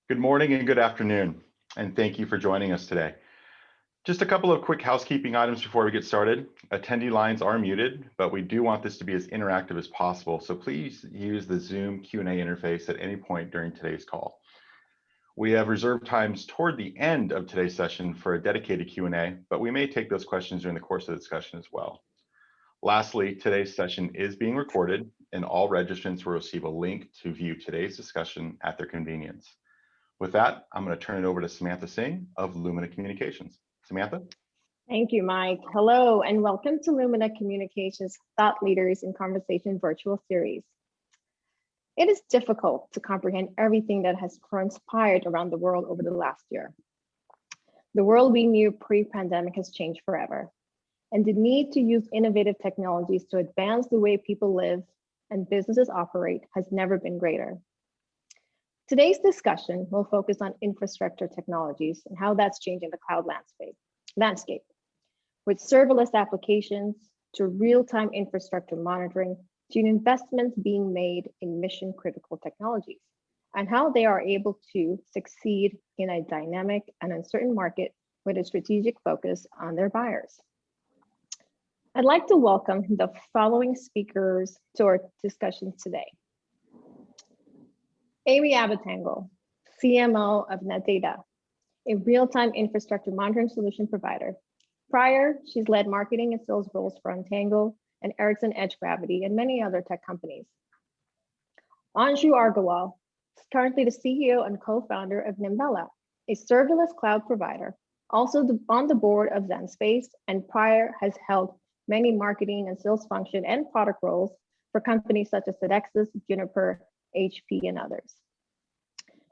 Good morning and good afternoon, and thank you for joining us today. Just a couple of quick housekeeping items before we get started. Attendee lines are muted, but we do want this to be as interactive as possible, so please use the Zoom Q&A interface at any point during today's call. We have reserved times toward the end of today's session for a dedicated Q&A, but we may take those questions during the course of the discussion as well. Lastly, today's session is being recorded, and all registrants will receive a link to view today's discussion at their convenience. With that, I'm going to turn it over to Samantha Singh of Lumina Communications. Samantha? Thank you, Mike. Hello, and welcome to Lumina Communications Thought Leaders in Conversation virtual series. It is difficult to comprehend everything that has transpired around the world over the last year. The world we knew pre-pandemic has changed forever, and the need to use innovative technologies to advance the way people live and businesses operate has never been greater. Today's discussion will focus on infrastructure technologies and how that's changing the cloud landscape, with serverless applications to real-time infrastructure monitoring to investments being made in mission-critical technologies, and how they are able to succeed in a dynamic and uncertain market with a strategic focus on their buyers. I'd like to welcome the following speakers to our discussion today. Amy Abatangle, CMO of NetData, a real-time infrastructure monitoring solution provider. Prior, she's led marketing and sales roles for Untitled and Ericsson Edge Gravity and many other tech companies. Anshu Agarwal is currently the CEO and co-founder of Nimbella, a serverless cloud provider, also on the board of ZenSpace, and prior has held many marketing and sales function and product roles for companies such as Sodexo, Juniper, HP, and others.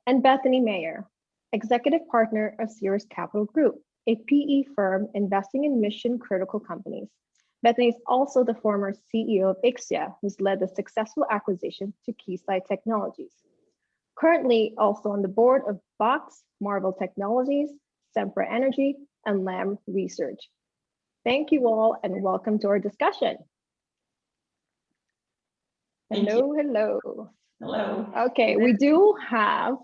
And Bethany Mayer, executive partner of Sears Capital Group, a PE firm investing in mission-critical companies. Bethany is also the former CEO of Ixia, who's led the successful acquisition to Keysight Technologies. Currently also on the board of Box, Marvel Technologies, Sempra Energy, and Lam Research. Thank you all and welcome to our discussion. Hello. Hello. Okay, we do have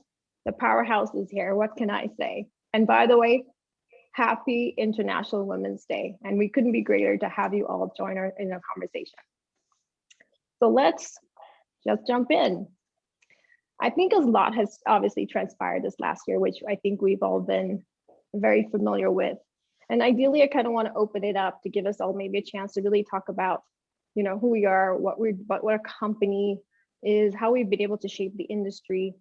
the powerhouses here. What can I say? And by the way, happy International Women's Day. And we couldn't be greater to have you all join in our conversation. So let's just jump in. I think a lot has obviously transpired this last year, which I think we've all been very familiar with. And ideally, I kind of want to open it up to give us all maybe a chance to really talk about, who we are, what our company is, how we've been able to shape the industry,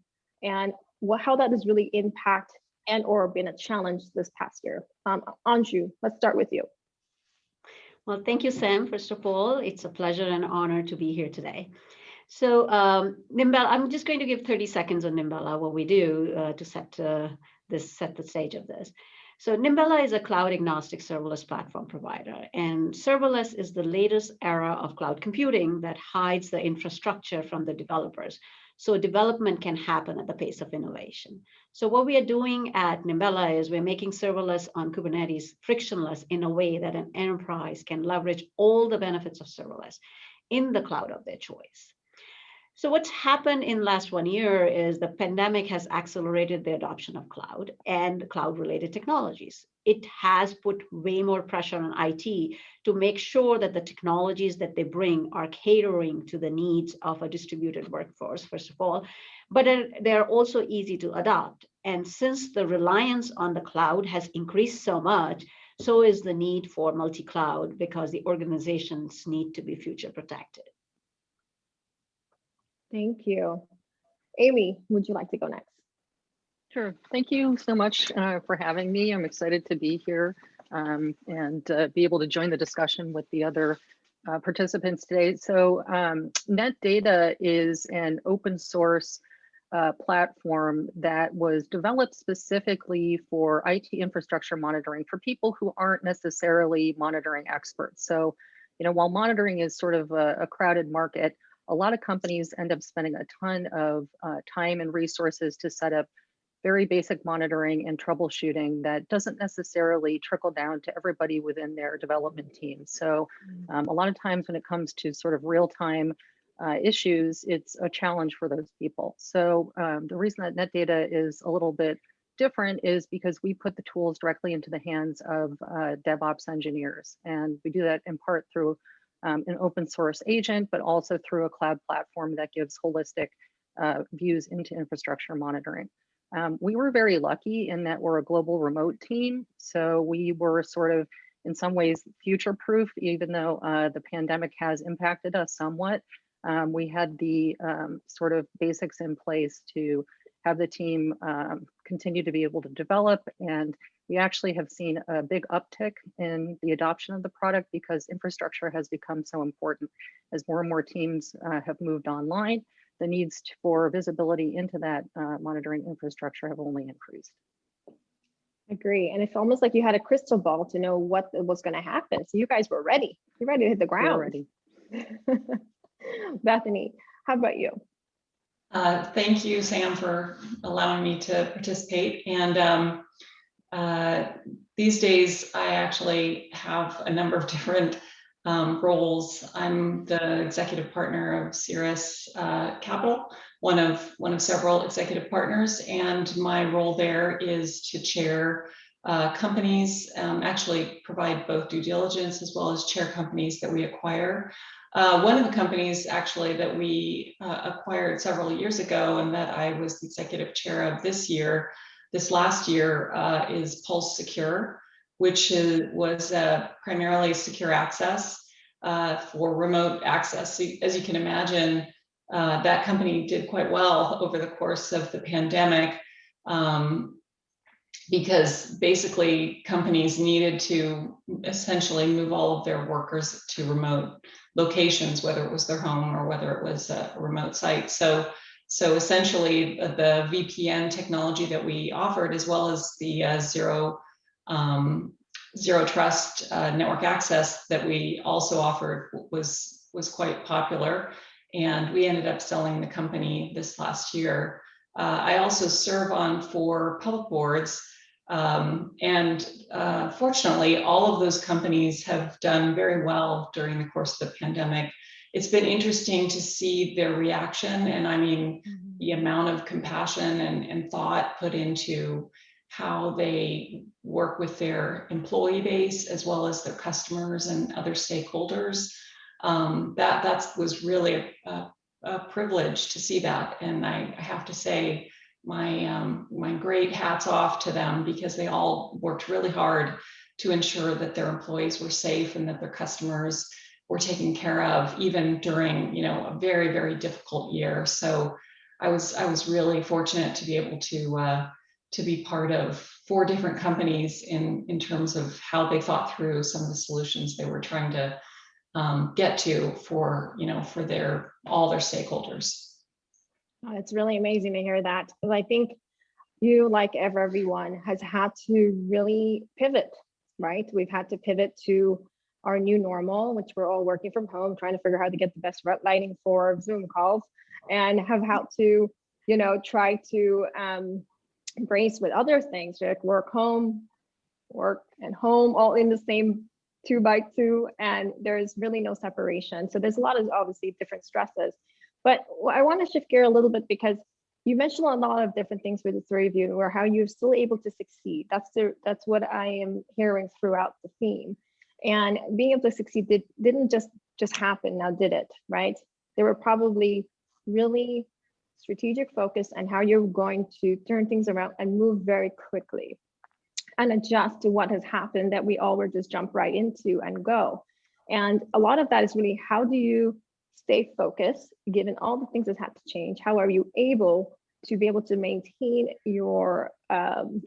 and how that has really impact and or been a challenge this past year. Anshu, let's start with you. Well, thank you, Sam. First of all, it's a pleasure and honor to be here today. So Nimbella, I'm just going to give 30 seconds on Nimbella, what we do to set the stage of this. So Nimbella is a cloud agnostic serverless platform provider, and serverless is the latest era of cloud computing that hides the infrastructure from the developers, so development can happen at the pace of innovation. So what we are doing at Nimbella is we're making serverless on Kubernetes frictionless in a way that an enterprise can leverage all the benefits of serverless in the cloud of their choice. So what's happened in the last 1 year is the pandemic has accelerated the adoption of cloud and cloud-related technologies. It has put way more pressure on IT to make sure that the technologies that they bring are catering to the needs of a distributed workforce, first of all, but they're also easy to adopt. And since the reliance on the cloud has increased so much, so is the need for multi-cloud because the organizations need to be future protected. Thank you. Amy, would you like to go next? Sure. Thank you so much for having me. I'm excited to be here and be able to join the discussion with the other participants today. So NetData is an open source platform that was developed specifically for IT infrastructure monitoring for people who aren't necessarily monitoring experts. So, while monitoring is sort of a crowded market, a lot of companies end up spending a ton of time and resources to set up very basic monitoring and troubleshooting that doesn't necessarily trickle down to everybody within their development team. So a lot of times when it comes to sort of real-time issues, it's a challenge for those people. So the reason that NetData is a little bit different is because we put the tools directly into the hands of DevOps engineers. And we do that in part through an open source agent, but also through a cloud platform that gives holistic views into infrastructure monitoring. We were very lucky in that we're a global remote team. So we were sort of in some ways future-proof, even though the pandemic has impacted us somewhat. We had the sort of basics in place to have the team continue to be able to develop. And we actually have seen a big uptick in the adoption of the product because infrastructure has become so important. As more and more teams have moved online, the needs for visibility into that monitoring infrastructure have only increased. Agree. And it's almost like you had a crystal ball to know what was going to happen. So you guys were ready. You're ready to hit the ground. We're ready. Bethany, how about you? Thank you, Sam, for allowing me to participate. And these days, I actually have a number of different roles. I'm the executive partner of Cirrus Capital, one of several executive partners, and my role there is to chair companies, actually provide both due diligence as well as chair companies that we acquire. One of the companies actually that we acquired several years ago and that I was the executive chair of this last year is Pulse Secure, which was primarily secure access for remote access. So, as you can imagine, that company did quite well over the course of the pandemic because basically companies needed to essentially move all of their workers to remote locations, whether it was their home or whether it was a remote site. So essentially the VPN technology that we offered, as well as the zero trust network access that we also offered was quite popular. And we ended up selling the company this last year. I also serve on 4 public boards. Fortunately, all of those companies have done very well during the course of the pandemic. It's been interesting to see their reaction, and I mean, the amount of compassion and thought put into how they work with their employee base as well as their customers and other stakeholders. That was really a privilege to see that, and I have to say, my great hats off to them because they all worked really hard to ensure that their employees were safe and that their customers were taken care of, even during a very, very difficult year. So I was really fortunate to be able to be part of 4 different companies in terms of how they thought through some of the solutions they were trying to get to for all their stakeholders. Oh, it's really amazing to hear that. Well, I think you, like everyone, has had to really pivot, right? We've had to pivot to our new normal, which we're all working from home, trying to figure out how to get the best lighting for Zoom calls, and have had to, try to embrace with other things, like work and home, all in the same 2x2, and there's really no separation. So there's a lot of obviously different stresses. But I want to shift gear a little bit because you mentioned a lot of different things with the 3 of you, or how you're still able to succeed. That's what I am hearing throughout the theme. And being able to succeed didn't just happen, now did it, right? There were probably really strategic focus on how you're going to turn things around and move very quickly and adjust to what has happened that we all were just jump right into and go. And a lot of that is really, how do you stay focused given all the things that had to change? How are you able to be able to maintain your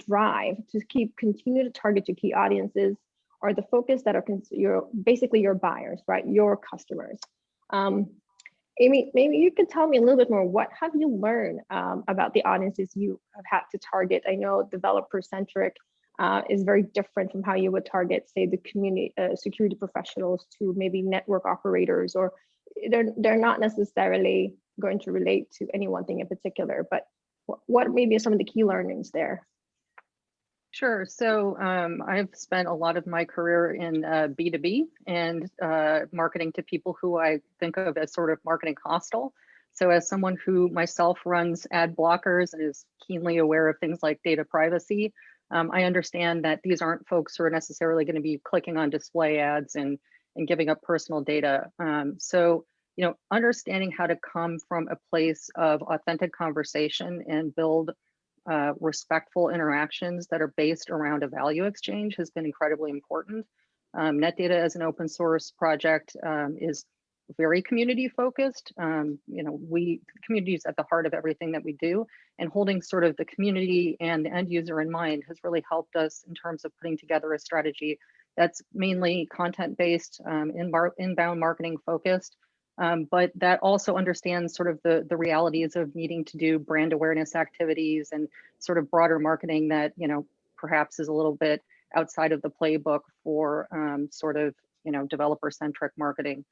drive to continue to target your key audiences, or the focus that are basically your buyers, right? Your customers. Amy, maybe you could tell me a little bit more. What have you learned about the audiences you have had to target? I know developer-centric is very different from how you would target, say, the community security professionals to maybe network operators, or they're not necessarily going to relate to any one thing in particular. But what maybe are some of the key learnings there? Sure. So I've spent a lot of my career in B2B and marketing to people who I think of as sort of marketing hostile. So as someone who myself runs ad blockers and is keenly aware of things like data privacy, I understand that these aren't folks who are necessarily going to be clicking on display ads and giving up personal data. So, you know, understanding how to come from a place of authentic conversation and build respectful interactions that are based around a value exchange has been incredibly important. NetData as an open source project is very community focused. You know, community is at the heart of everything that we do, and holding sort of the community and the end user in mind has really helped us in terms of putting together a strategy that's mainly content based, inbound marketing focused, but that also understands sort of the realities of needing to do brand awareness activities and sort of broader marketing that, you know, perhaps is a little bit outside of the playbook for sort of, you know, developer centric marketing.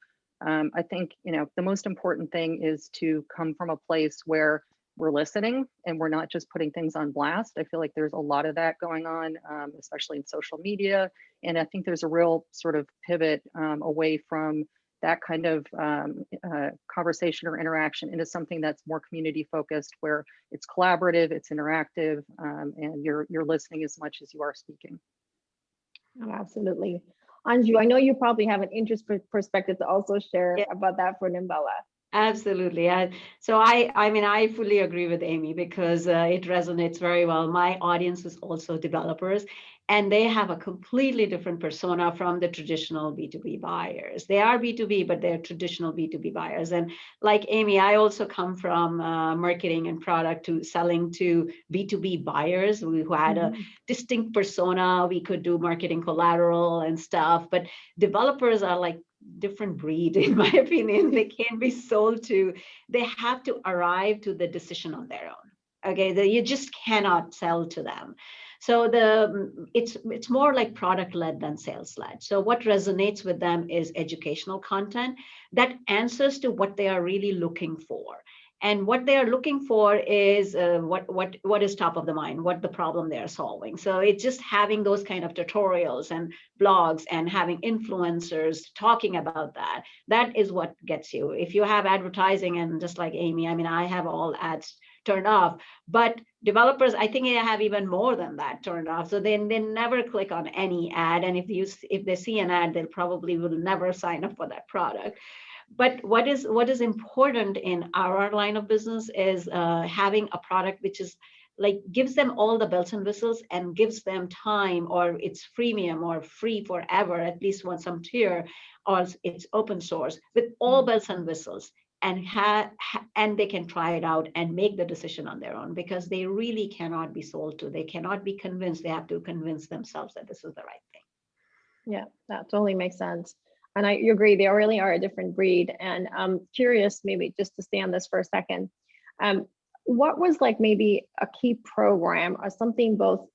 I think, you know, the most important thing is to come from a place where we're listening and we're not just putting things on blast. I feel like there's a lot of that going on, especially in social media. And I think there's a real sort of pivot away from that kind of conversation or interaction into something that's more community focused, where it's collaborative, it's interactive, and you're listening as much as you are speaking. Oh, absolutely. Anju, I know you probably have an interesting perspective to also share about that for Nimbella. Absolutely. I mean, I fully agree with Amy because it resonates very well. My audience is also developers, and they have a completely different persona from the traditional B2B buyers. They are B2B, but they're traditional B2B buyers. And like Amy, I also come from marketing and product to selling to B2B buyers who had a distinct persona. We could do marketing collateral and stuff, but developers are like different breed, in my opinion. They can't be sold to. They have to arrive to the decision on their own. Okay, you just cannot sell to them. So it's more like product led than sales led. So what resonates with them is educational content that answers to what they are really looking for. And what they are looking for is what is top of the mind, what the problem they are solving. So it's just having those kind of tutorials and blogs and having influencers talking about that. That is what gets you. If you have advertising, and just like Amy, I mean, I have all ads turned off, but developers, I think they have even more than that turned off. So they never click on any ad. And if they see an ad, they probably will never sign up for that product. But what is important in our line of business is having a product which is like gives them all the bells and whistles and gives them time, or it's freemium or free forever, at least on some tier, or it's open source with all bells and whistles, and they can try it out and make the decision on their own, because they really cannot be sold to. They cannot be convinced. They have to convince themselves that this is the right thing. Yeah, that totally makes sense. And you agree, they really are a different breed. And I'm curious, maybe just to stay on this for a second, what was like maybe a key program or something both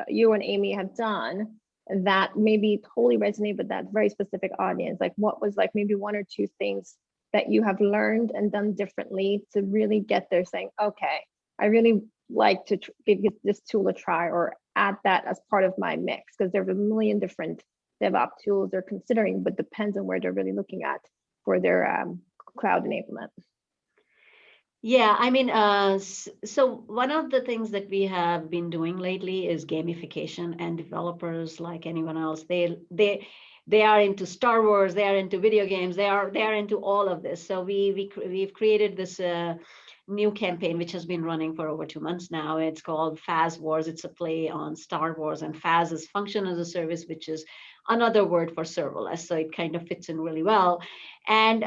you and Amy have done that maybe totally resonate with that very specific audience? Like what was like maybe one or two things that you have learned and done differently to really get there saying, okay, I really like to give this tool a try or add that as part of my mix? Because there are a million different DevOps tools they're considering, but depends on where they're really looking at for their cloud enablement. Yeah, I mean, so one of the things that we have been doing lately is gamification, and developers, like anyone else, they are into Star Wars, they are into video games, they are into all of this. So we've created this new campaign which has been running for over 2 months now. It's called Faz Wars. It's a play on Star Wars, and Faz is function as a service, which is another word for serverless. So it kind of fits in really well. And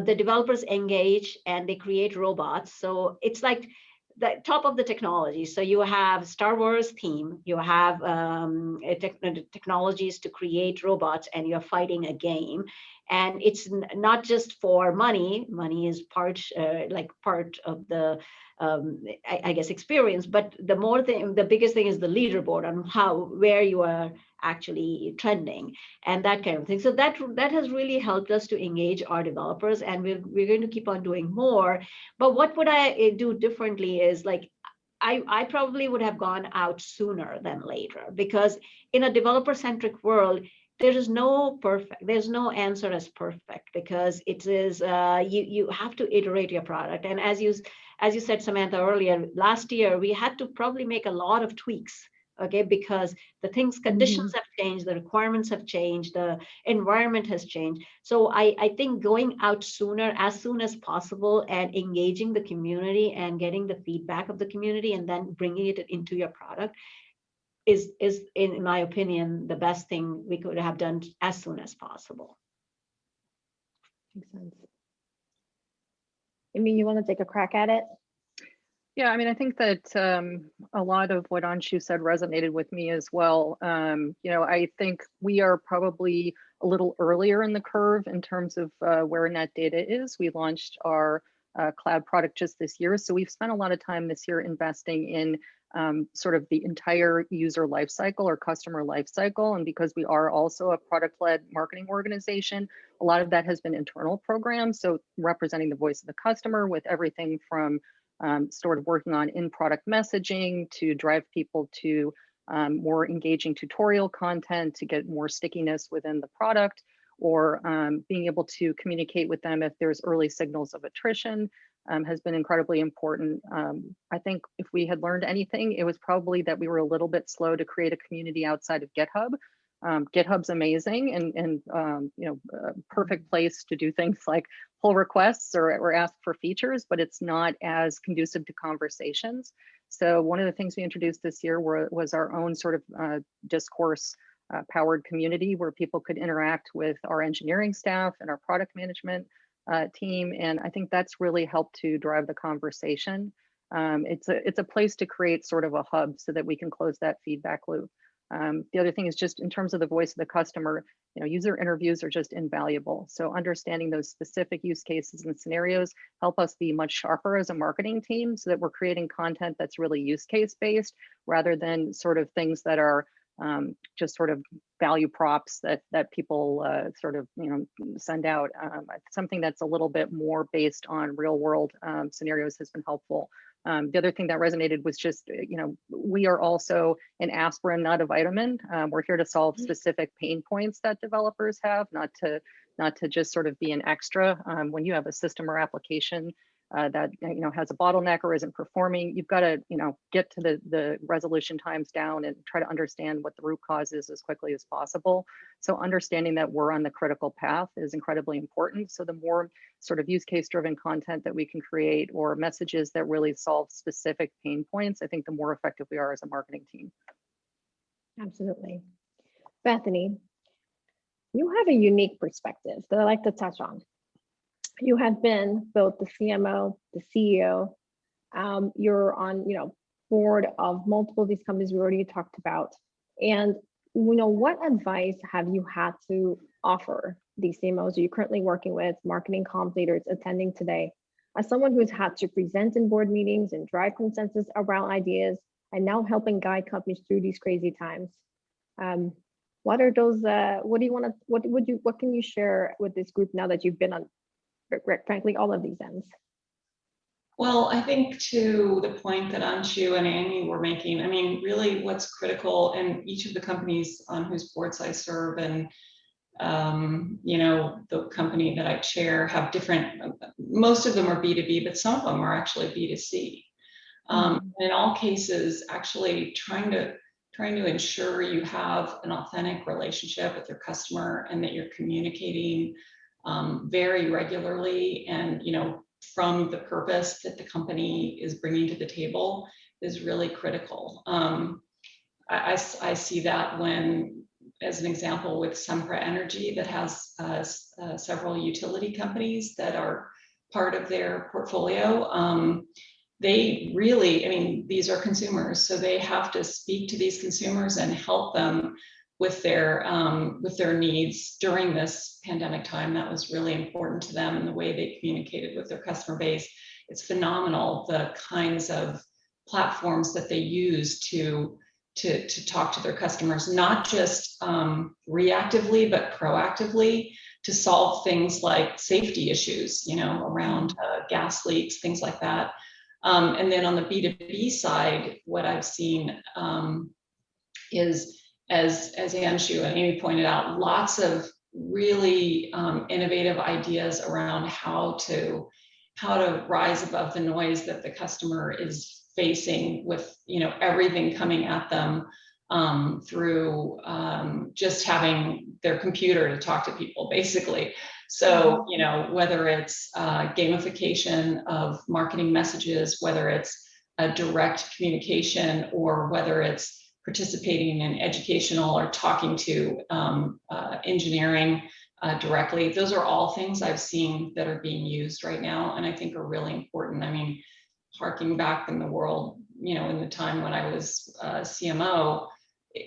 the developers engage and they create robots. So it's like the top of the technology. So you have Star Wars theme, you have technologies to create robots, and you're fighting a game. And it's not just for money. Money is part of the I guess experience. But the biggest thing is the leaderboard on where you are actually trending and that kind of thing. So that has really helped us to engage our developers, and we're going to keep on doing more. But what would I do differently is, like, I probably would have gone out sooner than later, because in a developer-centric world, there's no answer as perfect, because it is you have to iterate your product. And as you said, Samantha, earlier, last year we had to probably make a lot of tweaks, okay, because conditions have changed, the requirements have changed, the environment has changed. So I think going out sooner, as soon as possible, and engaging the community and getting the feedback of the community and then bringing it into your product is in my opinion the best thing we could have done as soon as possible. Makes sense. Amy, you want to take a crack at it? Yeah, I mean, I think that a lot of what Anshu said resonated with me as well. I think we are probably a little earlier in the curve in terms of where net data is. We launched our cloud product just this year. So we've spent a lot of time this year investing in sort of the entire user lifecycle or customer lifecycle. And because we are also a product-led marketing organization, a lot of that has been internal programs. So representing the voice of the customer with everything from sort of working on in-product messaging to drive people to more engaging tutorial content to get more stickiness within the product, or being able to communicate with them if there's early signals of attrition has been incredibly important. I think if we had learned anything, it was probably that we were a little bit slow to create a community outside of GitHub. GitHub's amazing and a perfect place to do things like pull requests or ask for features, but it's not as conducive to conversations. So one of the things we introduced this year was our own sort of discourse powered community where people could interact with our engineering staff and our product management team. And I think that's really helped to drive the conversation. It's a place to create sort of a hub so that we can close that feedback loop. The other thing is just in terms of the voice of the customer, user interviews are just invaluable. So understanding those specific use cases and scenarios help us be much sharper as a marketing team so that we're creating content that's really use case based rather than sort of things that are just sort of value props that people sort of send out. Something that's a little bit more based on real world scenarios has been helpful. The other thing that resonated was just, we are also an aspirin, not a vitamin. We're here to solve specific pain points that developers have, not to just sort of be an extra. When you have a system or application that has a bottleneck or isn't performing, you've got to get to the resolution times down and try to understand what the root cause is as quickly as possible. So understanding that we're on the critical path is incredibly important. So the more sort of use case driven content that we can create or messages that really solve specific pain points, I think the more effective we are as a marketing team. Absolutely. Bethany, you have a unique perspective that I like to touch on. You have been both the CMO, the CEO. You're on, board of multiple of these companies we already talked about. And, what advice have you had to offer these CMOs you're currently working with, marketing comp leaders attending today, as someone who's had to present in board meetings and drive consensus around ideas, and now helping guide companies through these crazy times? What are those? What can you share with this group now that you've been on, frankly, all of these ends? Well, I think to the point that Anshu and Amy were making, I mean, really what's critical, and each of the companies on whose boards I serve and, the company that I chair have different, most of them are B2B, but some of them are actually B2C. In all cases, actually trying to ensure you have an authentic relationship with your customer and that you're communicating very regularly and, from the purpose that the company is bringing to the table is really critical. I see that when, as an example, with Sempra Energy that has several utility companies that are part of their portfolio. They really, these are consumers, so they have to speak to these consumers and help them with their needs during this pandemic time. That was really important to them, and the way they communicated with their customer base. It's phenomenal the kinds of platforms that they use to talk to their customers, not just reactively, but proactively to solve things like safety issues, around gas leaks, things like that. And then on the B2B side, what I've seen is, as Anshu and Amy pointed out, lots of really innovative ideas around how to rise above the noise that the customer is facing with, you know, everything coming at them through just having their computer to talk to people, basically. So, you know, whether it's gamification of marketing messages, whether it's a direct communication, or whether it's participating in educational or talking to engineering directly. Those are all things I've seen that are being used right now, and I think are really important. I mean, harking back in the world, you know, in the time when I was CMO,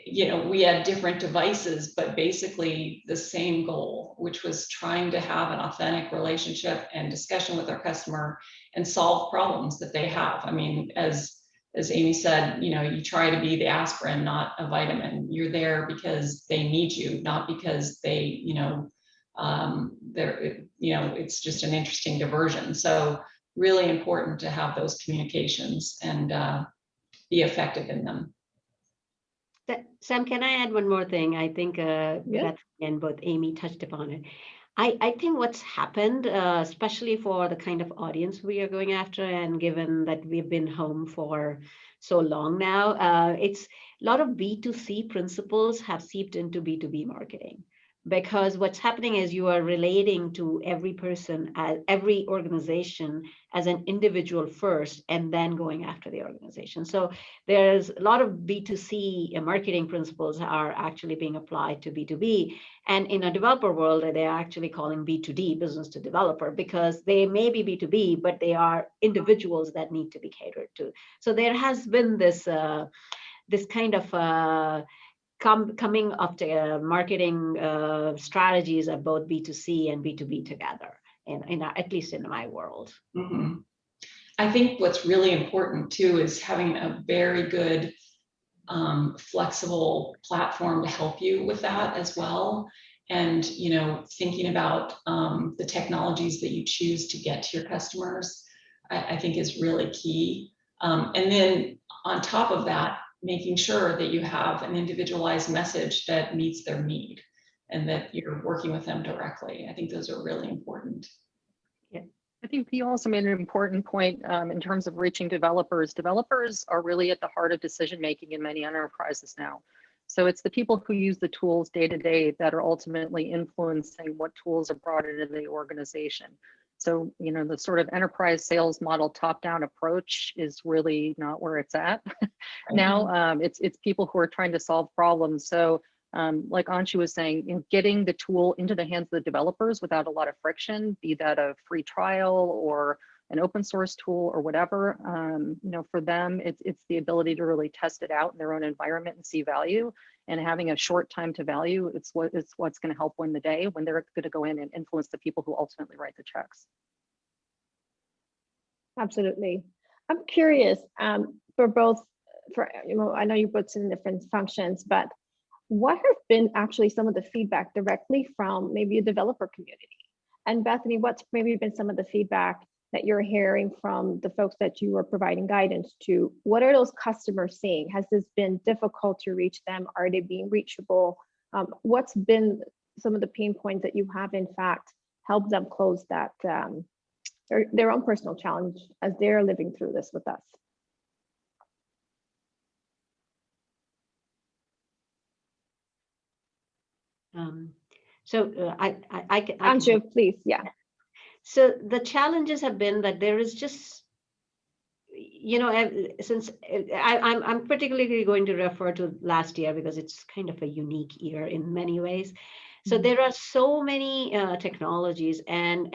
you know, we had different devices, but basically the same goal, which was trying to have an authentic relationship and discussion with our customer and solve problems that they have. I mean, as Amy said, you know, you try to be the aspirin, not a vitamin. You're there because they need you, not because they, you know, they're, you know, it's just an interesting diversion. So really important to have those communications and be effective in them. Sam, can I add one more thing? I think Beth and both Amy touched upon it. I think what's happened, especially for the kind of audience we are going after, and given that we've been home for so long now, it's a lot of B2C principles have seeped into B2B marketing. Because what's happening is you are relating to every person, every organization as an individual first, and then going after the organization. So there's a lot of B2C marketing principles are actually being applied to B2B. And in a developer world, they're actually calling B2D, business to developer, because they may be B2B, but they are individuals that need to be catered to. So there has been this, this kind of coming of the marketing strategies of both B2C and B2B together, at least in my world. Mm-hmm. I think what's really important too is having a very good flexible platform to help you with that as well. And, you know, thinking about the technologies that you choose to get to your customers, I think is really key. And then on top of that, making sure that you have an individualized message that meets their need and that you're working with them directly. I think those are really important. Yeah. I think you also made an important point in terms of reaching developers. Developers are really at the heart of decision-making in many enterprises now. So it's the people who use the tools day to day that are ultimately influencing what tools are brought into the organization. So, you know, the sort of enterprise sales model top-down approach is really not where it's at. Now, it's people who are trying to solve problems. So like Anshu was saying, you know, getting the tool into the hands of the developers without a lot of friction, be that a free trial or an open source tool or whatever, you know, for them, it's the ability to really test it out in their own environment and see value. And having a short time to value, it's what's going to help win the day when they're going to go in and influence the people who ultimately write the checks. Absolutely. I'm curious for both, you know, I know you both in different functions, but what have been actually some of the feedback directly from maybe a developer community? And Bethany, what's maybe been some of the feedback that you're hearing from the folks that you are providing guidance to? What are those customers seeing? Has this been difficult to reach them? Are they being reachable? What's been some of the pain points that you have in fact helped them close that their own personal challenge as they're living through this with us? Anshu, please, yeah. So the challenges have been that there is just, you know, since I'm particularly going to refer to last year because it's kind of a unique year in many ways. So there are so many technologies, and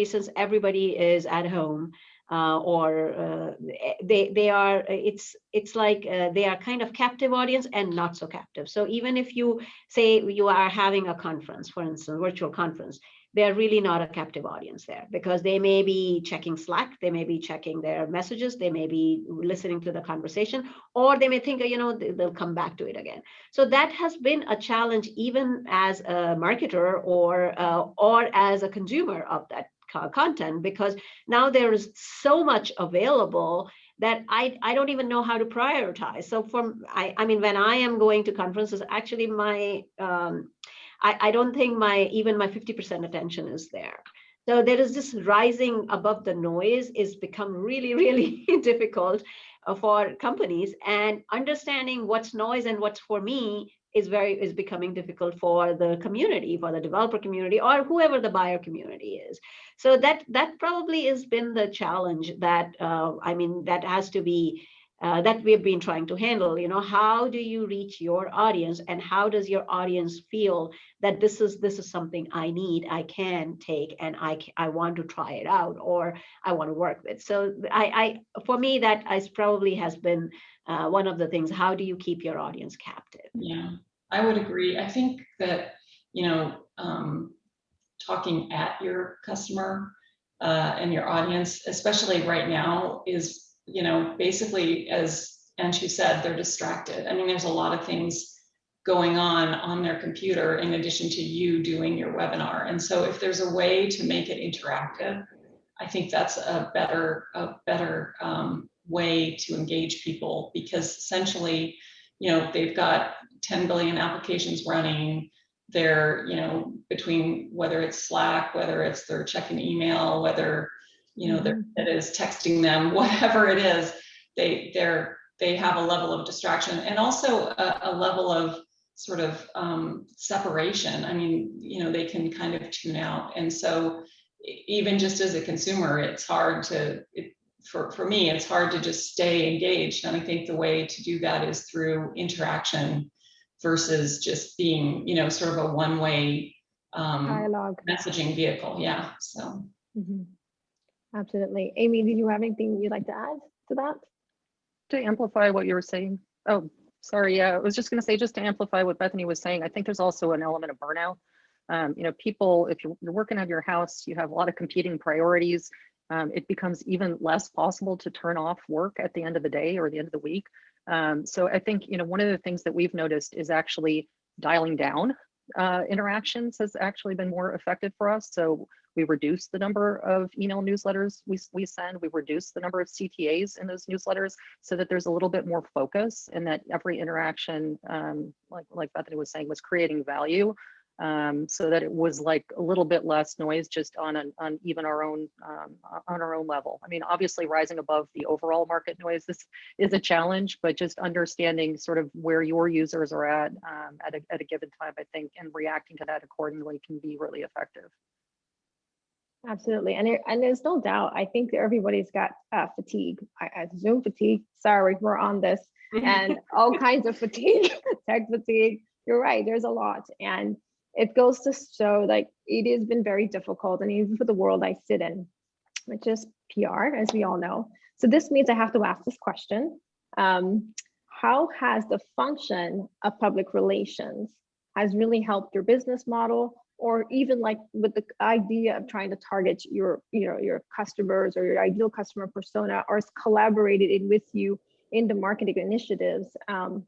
since everybody is at home, they are, it's like they are kind of captive audience and not so captive. So even if you say you are having a conference, for instance, virtual conference, they're really not a captive audience there, because they may be checking Slack, they may be checking their messages, they may be listening to the conversation, or they may think, you know, they'll come back to it again. So that has been a challenge, even as a marketer or as a consumer of that content, because now there is so much available that I don't even know how to prioritize. So I mean, when I am going to conferences, actually I don't think even my 50% attention is there. So there is this rising above the noise is become really, really difficult for companies, and understanding what's noise and what's for me is becoming difficult for the community, for the developer community, or whoever the buyer community is. So that probably has been the challenge that I mean, that has to be that we've been trying to handle. You know, how do you reach your audience, and how does your audience feel that this is something I need, I can take, and I want to try it out, or I want to work with. So for me, that probably has been one of the things. How do you keep your audience captive? Yeah, I would agree. I think that, you know, talking at your customer and your audience, especially right now, is, you know, basically, as Anshu said, they're distracted. I mean, there's a lot of things going on their computer in addition to you doing your webinar. And so if there's a way to make it interactive, I think that's a better way to engage people, because essentially, you know, they've got 10 billion applications running. They're, you know, between whether it's Slack, whether it's they're checking email, whether, you know, it is texting them, whatever it is, they have a level of distraction, and also a level of sort of separation. I mean, you know, they can kind of tune out. And so even just as a consumer, it's hard to, for me, it's hard to just stay engaged. And I think the way to do that is through interaction versus just being, you know, sort of a one-way Dialogue. messaging vehicle. Yeah, so. Absolutely. Amy, did you have anything you'd like to add to that? To amplify what you were saying. Oh, sorry. Yeah, I was just going to say, just to amplify what Bethany was saying, I think there's also an element of burnout. You know, people, if you're working out of your house, you have a lot of competing priorities. It becomes even less possible to turn off work at the end of the day or the end of the week. So I think, you know, one of the things that we've noticed is actually dialing down interactions has actually been more effective for us. So we reduced the number of email newsletters we send. We reduced the number of CTAs in those newsletters so that there's a little bit more focus, and that every interaction, like Bethany was saying, was creating value, so that it was like a little bit less noise just on even our own level. I mean, obviously rising above the overall market noise, this is a challenge, but just understanding sort of where your users are at a given time, I think, and reacting to that accordingly can be really effective. Absolutely. And there's no doubt, I think that everybody's got fatigue, Zoom fatigue. Sorry, we're on this, and all kinds of fatigue, tech fatigue. You're right, there's a lot. And it goes to show, like, it has been very difficult, and even for the world I sit in, which is PR, as we all know. So this means I have to ask this question. How has the function of public relations has really helped your business model, or even like with the idea of trying to target your, you know, your customers or your ideal customer persona, or has collaborated in with you in the marketing initiatives? You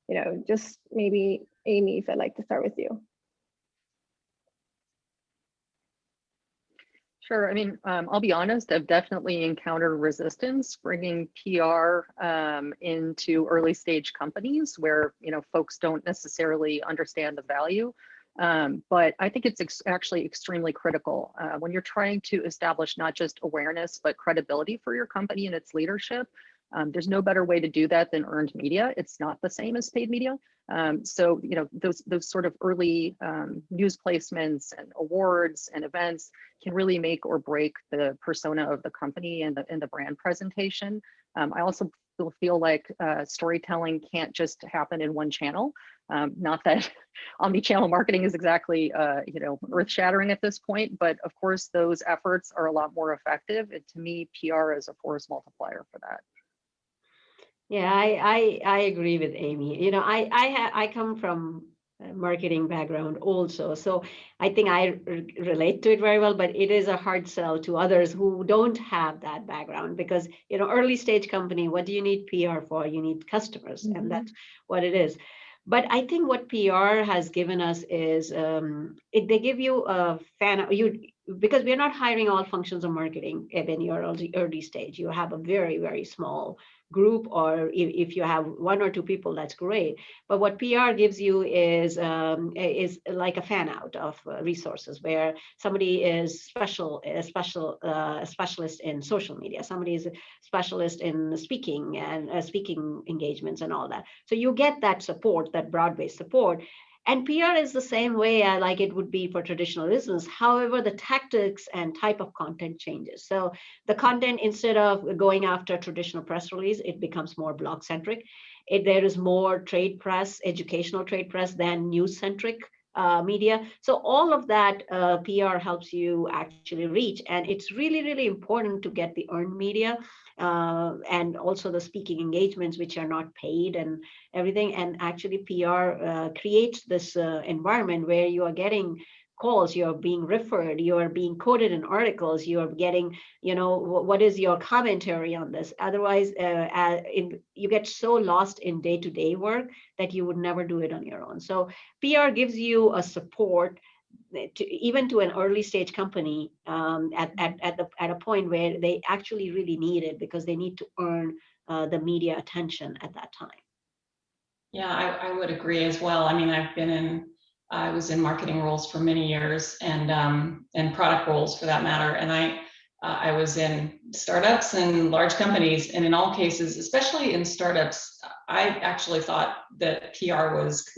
know, just maybe Amy, if I'd like to start with you. Sure. I mean, I'll be honest, I've definitely encountered resistance bringing PR into early stage companies where, you know, folks don't necessarily understand the value. But I think it's actually extremely critical when you're trying to establish not just awareness, but credibility for your company and its leadership. There's no better way to do that than earned media. It's not the same as paid media. So, you know, those sort of early news placements and awards and events can really make or break the persona of the company and the brand presentation. I also feel like storytelling can't just happen in one channel. Not that omni-channel marketing is exactly, you know, earth-shattering at this point, but of course those efforts are a lot more effective. And to me, PR is a force multiplier for that. Yeah, I agree with Amy. You know, I come from a marketing background also, so I think I relate to it very well, but it is a hard sell to others who don't have that background, because, you know, early stage company, what do you need PR for? You need customers, and that's what it is. But I think what PR has given us is they give you a because we're not hiring all functions of marketing when you're early stage. You have a very, very small group, or if you have one or two people, that's great. But what PR gives you is like a fan out of resources, where somebody is a specialist in social media, somebody is a specialist in speaking and speaking engagements and all that. So you get that support, that broad-based support. And PR is the same way like it would be for traditional business. However, the tactics and type of content changes. So the content, instead of going after traditional press release, it becomes more blog centric. There is more trade press, educational trade press, than news centric media. So all of that PR helps you actually reach. And it's really, really important to get the earned media and also the speaking engagements, which are not paid and everything. And actually PR creates this environment where you are getting calls, you're being referred, you are being quoted in articles, you are getting, what is your commentary on this? Otherwise, you get so lost in day-to-day work that you would never do it on your own. So PR gives you a support even to an early stage company at a point where they actually really need it, because they need to earn the media attention at that time. Yeah, I would agree as well. I mean, I was in marketing roles for many years, and product roles for that matter. And I was in startups and large companies, and in all cases, especially in startups, I actually thought that PR was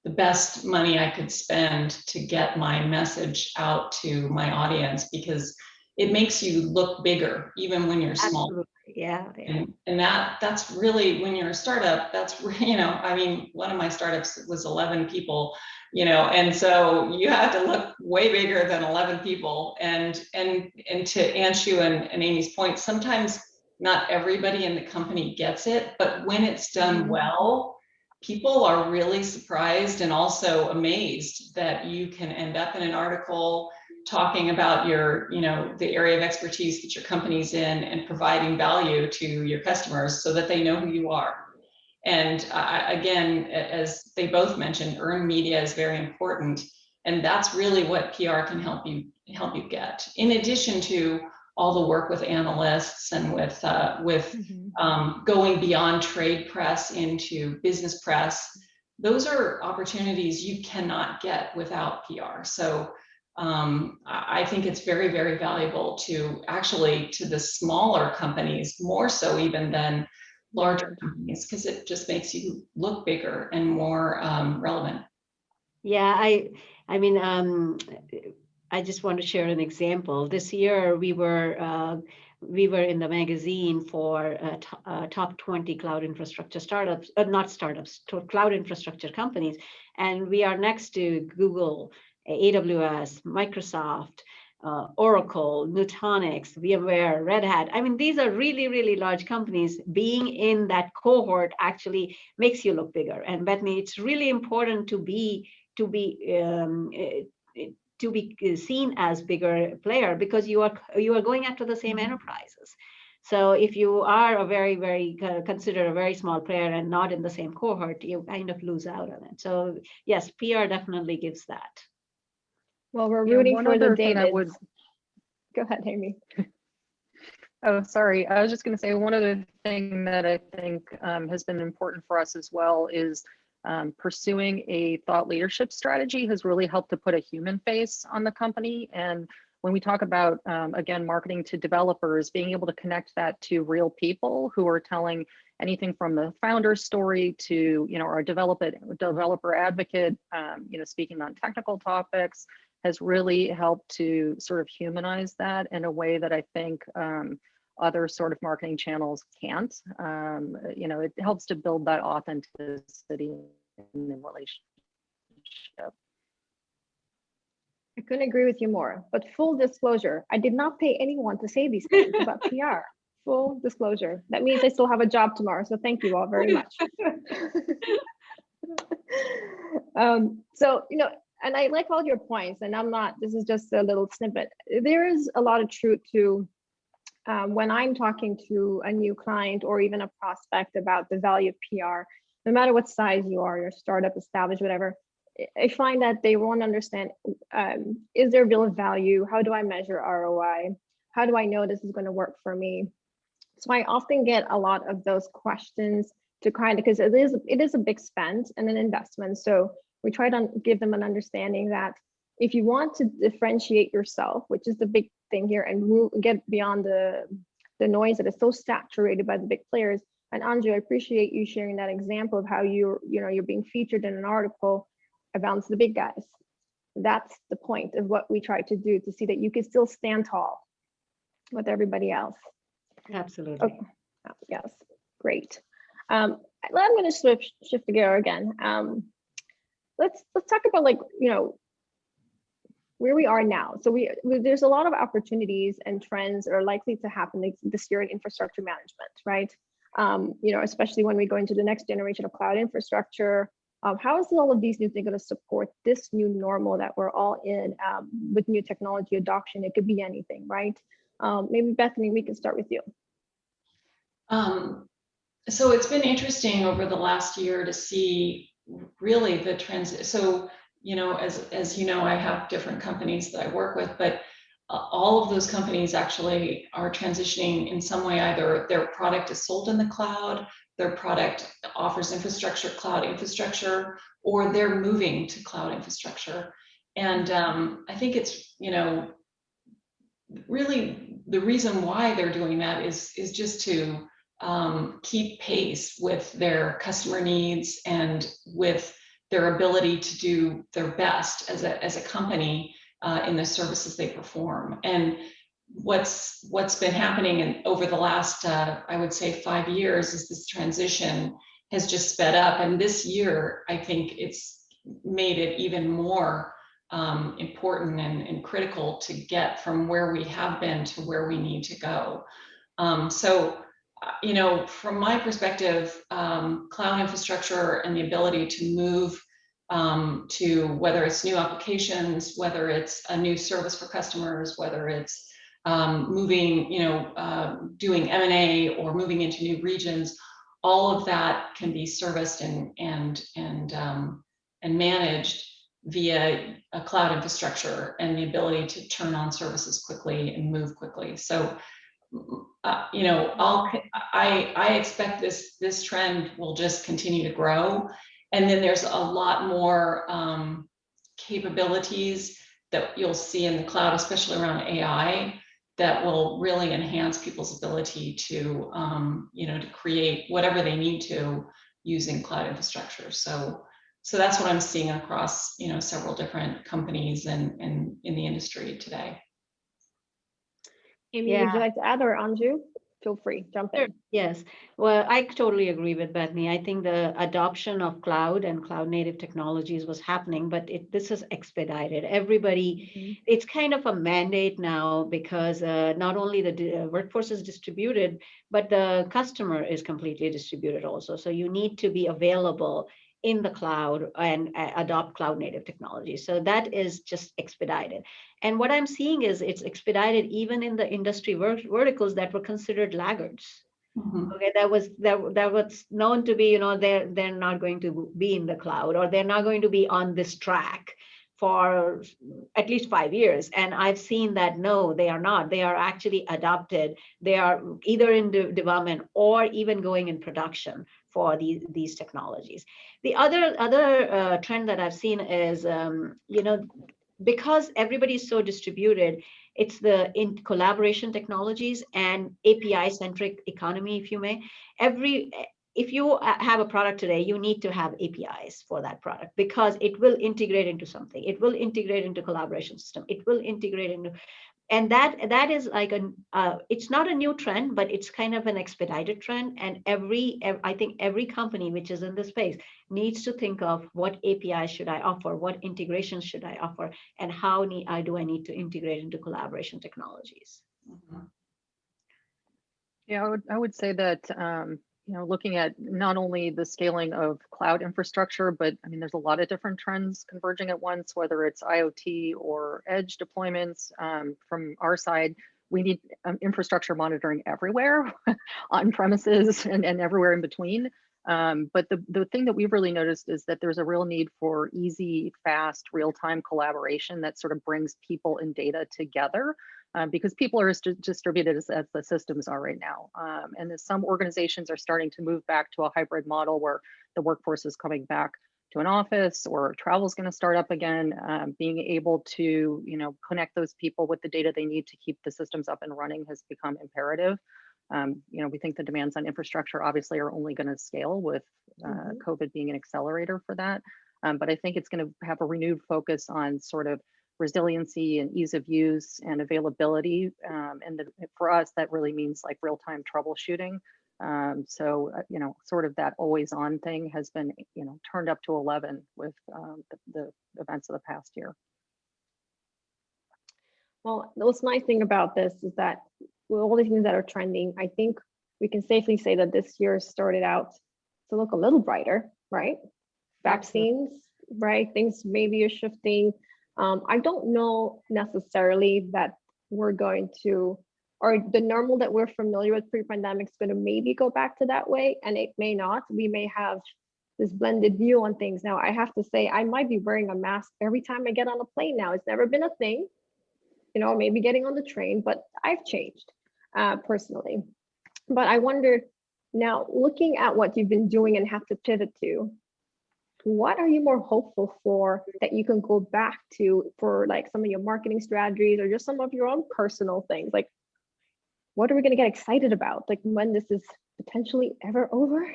the best money I could spend to get my message out to my audience, because it makes you look bigger even when you're small. Absolutely. Yeah. And that's really, when you're a startup, that's, I mean, one of my startups was 11 people, and so you have to look way bigger than 11 people. And to Anshu and Amy's point, sometimes not everybody in the company gets it, but when it's done well, people are really surprised and also amazed that you can end up in an article talking about your, the area of expertise that your company's in, and providing value to your customers so that they know who you are. And again, as they both mentioned, earned media is very important. And that's really what PR can help you get. In addition to all the work with analysts and with going beyond trade press into business press, those are opportunities you cannot get without PR. So I think it's very, very valuable to the smaller companies, more so even than larger companies, because it just makes you look bigger and more relevant. Yeah, I mean, I just want to share an example. This year, we were in the magazine for top 20 cloud infrastructure startups, not startups, cloud infrastructure companies. And we are next to Google, AWS, Microsoft, Oracle, Nutanix, VMware, Red Hat. I mean, these are really, really large companies. Being in that cohort actually makes you look bigger. And Bethany, it's really important to be seen as bigger player, because you are going after the same enterprises. So if you are a very, very considered a very small player and not in the same cohort, you kind of lose out on it. So yes, PR definitely gives that. Well, we're rooting for the David. Go ahead, Amy. Oh, sorry. I was just going to say, one other thing that I think has been important for us as well is pursuing a thought leadership strategy has really helped to put a human face on the company. And when we talk about, again, marketing to developers, being able to connect that to real people who are telling anything from the founder's story to, our developer advocate, speaking on technical topics, has really helped to sort of humanize that in a way that I think other sort of marketing channels can't. It helps to build that authenticity in the relationship. I couldn't agree with you more, but full disclosure, I did not pay anyone to say these things about PR. Full disclosure. That means I still have a job tomorrow. So thank you all very much. And I like all your points, and this is just a little snippet. There is a lot of truth to when I'm talking to a new client or even a prospect about the value of PR, no matter what size you are, your startup, established, whatever, I find that they want to understand, is there real value? How do I measure ROI? How do I know this is going to work for me? So I often get a lot of those questions to kind of, because it is a big spend and an investment. So we try to give them an understanding that if you want to differentiate yourself, which is the big thing here, and get beyond the noise that is so saturated by the big players. And Anju, I appreciate you sharing that example of how you're being featured in an article about the big guys. That's the point of what we try to do, to see that you can still stand tall with everybody else. Absolutely. Okay. Yes, great. I'm going to shift the gear again. Let's talk about, like, where we are now. So there's a lot of opportunities and trends that are likely to happen this year in infrastructure management, right? Especially when we go into the next generation of cloud infrastructure. How is all of these new things going to support this new normal that we're all in with new technology adoption? It could be anything, right? Maybe Bethany, we can start with you. So it's been interesting over the last year to see really the trends. So, as you know, I have different companies that I work with, but all of those companies actually are transitioning in some way. Either their product is sold in the cloud, their product offers cloud infrastructure, or they're moving to cloud infrastructure. And I think it's, really the reason why they're doing that is just to keep pace with their customer needs and with their ability to do their best as a company in the services they perform. And what's been happening over the last, I would say, 5 years, is this transition has just sped up. And this year, I think it's made it even more important and critical to get from where we have been to where we need to go. So, from my perspective, cloud infrastructure and the ability to move to, whether it's new applications, whether it's a new service for customers, whether it's moving, doing M&A or moving into new regions, all of that can be serviced and managed via a cloud infrastructure and the ability to turn on services quickly and move quickly. So, I expect this trend will just continue to grow. And then there's a lot more capabilities that you'll see in the cloud, especially around AI, that will really enhance people's ability to, to create whatever they need to using cloud infrastructure. So that's what I'm seeing across, several different companies and in the industry today. Amy, would you like to add, or Anju? Feel free, jump in. Yes, well, I totally agree with Bethany. I think the adoption of cloud and cloud native technologies was happening, but this is expedited. Everybody, it's kind of a mandate now, because not only the workforce is distributed, but the customer is completely distributed also. So you need to be available in the cloud and adopt cloud native technology. So that is just expedited. And what I'm seeing is it's expedited even in the industry verticals that were considered laggards. Mm-hmm. Okay, that was known to be, they're not going to be in the cloud, or they're not going to be on this track for at least 5 years. And I've seen that, no, they are not. They are actually adopted. They are either in development or even going in production for these technologies. The other trend that I've seen is, because everybody is so distributed, it's in collaboration technologies and API-centric economy, if you may. If you have a product today, you need to have APIs for that product, because it will integrate into something. It will integrate into collaboration system. It will integrate into, and that is like it's not a new trend, but it's kind of an expedited trend. And I think every company which is in this space needs to think of what APIs should I offer, what integrations should I offer, and how do I need to integrate into collaboration technologies. Mm-hmm. Yeah, I would say that looking at not only the scaling of cloud infrastructure, but I mean, there's a lot of different trends converging at once, whether it's IoT or edge deployments. From our side, we need infrastructure monitoring everywhere, on premises and everywhere in between. But the thing that we've really noticed is that there's a real need for easy, fast, real-time collaboration that sort of brings people and data together, because people are as distributed as the systems are right now. And as some organizations are starting to move back to a hybrid model where the workforce is coming back to an office or travel is going to start up again, being able to, connect those people with the data they need to keep the systems up and running has become imperative. We think the demands on infrastructure obviously are only going to scale with COVID being an accelerator for that. But I think it's going to have a renewed focus on sort of resiliency and ease of use and availability. And for us, that really means like real-time troubleshooting. Sort of that always on thing has been, turned up to 11 with the events of the past year. Well, the most nice thing about this is that with all these things that are trending, I think we can safely say that this year started out to look a little brighter, right? Vaccines, right? Things maybe are shifting. I don't know necessarily that we're going to, or the normal that we're familiar with pre-pandemic is going to maybe go back to that way, and it may not. We may have this blended view on things. Now, I have to say, I might be wearing a mask every time I get on a plane now. It's never been a thing, maybe getting on the train, but I've changed personally. But I wonder now, looking at what you've been doing and have to pivot to, what are you more hopeful for that you can go back to for like some of your marketing strategies or just some of your own personal things? Like, what are we going to get excited about? Like when this is potentially ever over?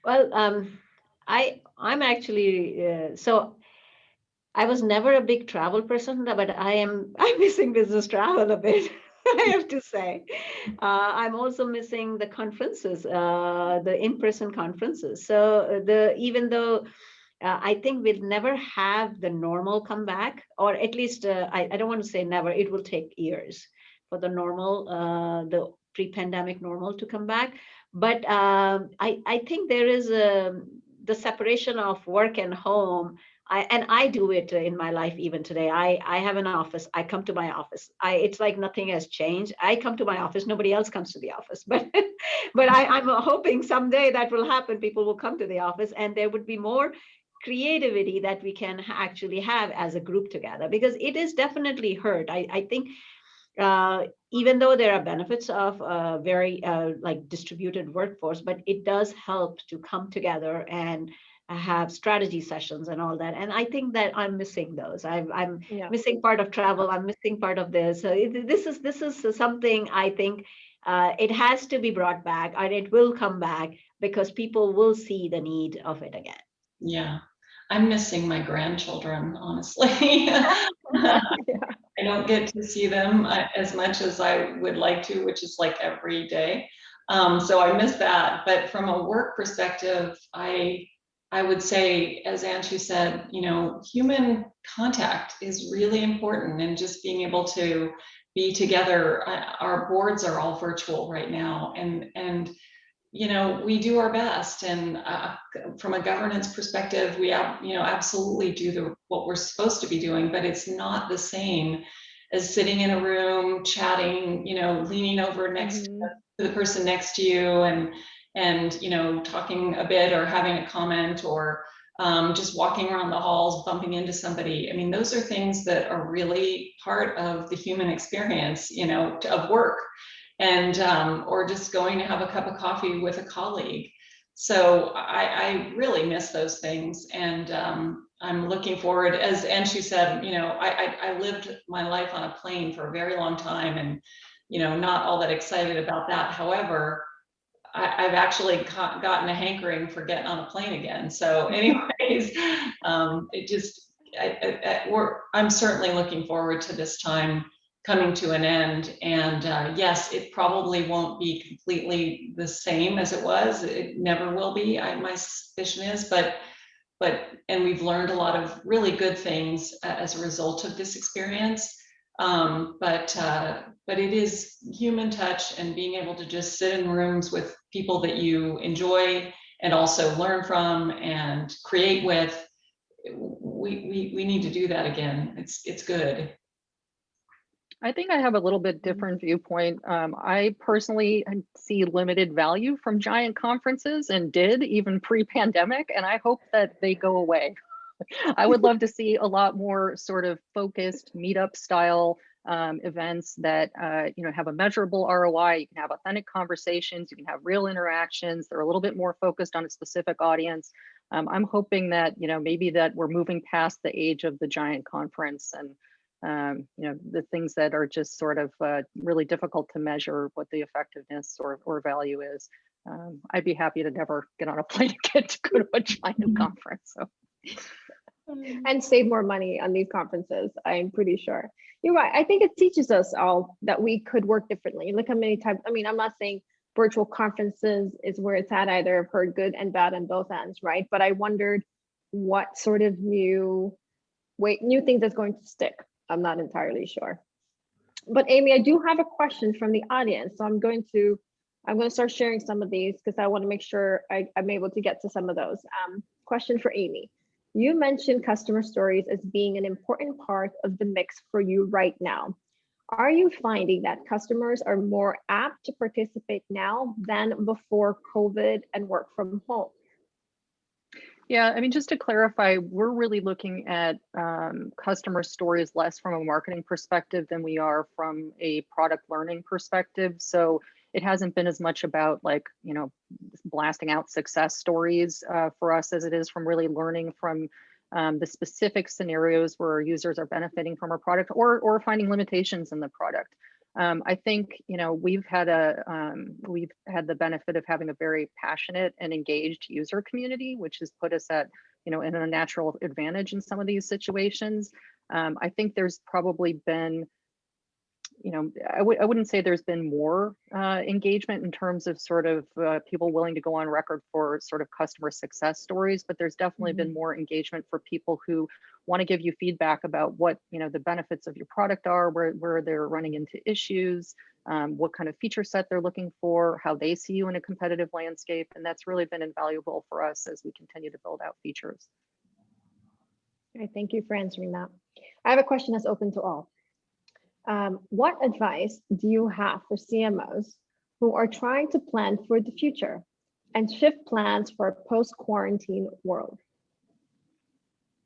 Well, I'm actually, so I was never a big travel person, but I'm missing business travel a bit. I have to say, I'm also missing the conferences, the in-person conferences. So even though I think we'll never have the normal come back, or at least I don't want to say never. It will take years for the normal, the pre-pandemic normal to come back. But I think there is the separation of work and home. I do it in my life even today. I have an office. I come to my office. It's like nothing has changed. I come to my office. Nobody else comes to the office. But I'm hoping someday that will happen. People will come to the office, and there would be more creativity that we can actually have as a group together, because it is definitely hurt. I think even though there are benefits of a very like distributed workforce, but it does help to come together and have strategy sessions and all that. And I think that I'm missing those. I'm missing part of travel. I'm missing part of this. So this is something I think it has to be brought back, and it will come back because people will see the need of it again. Yeah, I'm missing my grandchildren, honestly. I don't get to see them as much as I would like to, which is like every day. So I miss that. But from a work perspective, I would say, as Anshu said, human contact is really important, and just being able to be together. Our boards are all virtual right now, and we do our best. And from a governance perspective, we absolutely do what we're supposed to be doing, but it's not the same as sitting in a room, chatting, leaning over next to the person next to you and talking a bit or having a comment, or just walking around the halls, bumping into somebody. I mean, those are things that are really part of the human experience, of work. And or just going to have a cup of coffee with a colleague. So I really miss those things, and I'm looking forward. As Anshu said, I lived my life on a plane for a very long time, and not all that excited about that. However, I've actually gotten a hankering for getting on a plane again. So, anyways, I'm certainly looking forward to this time coming to an end. And yes, it probably won't be completely the same as it was. It never will be, my suspicion is, but we've learned a lot of really good things as a result of this experience. But it is human touch, and being able to just sit in rooms with people that you enjoy and also learn from and create with. We need to do that again. It's good. I think I have a little bit different viewpoint. I personally see limited value from giant conferences and did even pre-pandemic, and I hope that they go away. I would love to see a lot more sort of focused meetup style events that have a measurable ROI. You can have authentic conversations, you can have real interactions. They're a little bit more focused on a specific audience. I'm hoping that maybe that we're moving past the age of the giant conference and the things that are just sort of really difficult to measure what the effectiveness or value is. I'd be happy to never get on a plane again to go to a giant conference. So. And save more money on these conferences, I'm pretty sure. You're right. I think it teaches us all that we could work differently. Look how many times, I mean, I'm not saying virtual conferences is where it's at either. I've heard good and bad on both ends, right? But I wondered what sort of new things that's going to stick. I'm not entirely sure. But Amy, I do have a question from the audience. So I'm going to start sharing some of these because I want to make sure I'm able to get to some of those. Question for Amy. You mentioned customer stories as being an important part of the mix for you right now. Are you finding that customers are more apt to participate now than before COVID and work from home? Yeah, I mean, just to clarify, we're really looking at customer stories less from a marketing perspective than we are from a product learning perspective. So it hasn't been as much about blasting out success stories for us as it is from really learning from the specific scenarios where users are benefiting from our product or finding limitations in the product. I think we've had the benefit of having a very passionate and engaged user community, which has put us at in a natural advantage in some of these situations. I think there's probably been I wouldn't say there's been more engagement in terms of sort of people willing to go on record for sort of customer success stories, but there's definitely been more engagement for people who want to give you feedback about what the benefits of your product are, where they're running into issues, what kind of feature set they're looking for, how they see you in a competitive landscape, and that's really been invaluable for us as we continue to build out features. All right, thank you for answering that. I have a question that's open to all. What advice do you have for CMOs who are trying to plan for the future and shift plans for a post-quarantine world?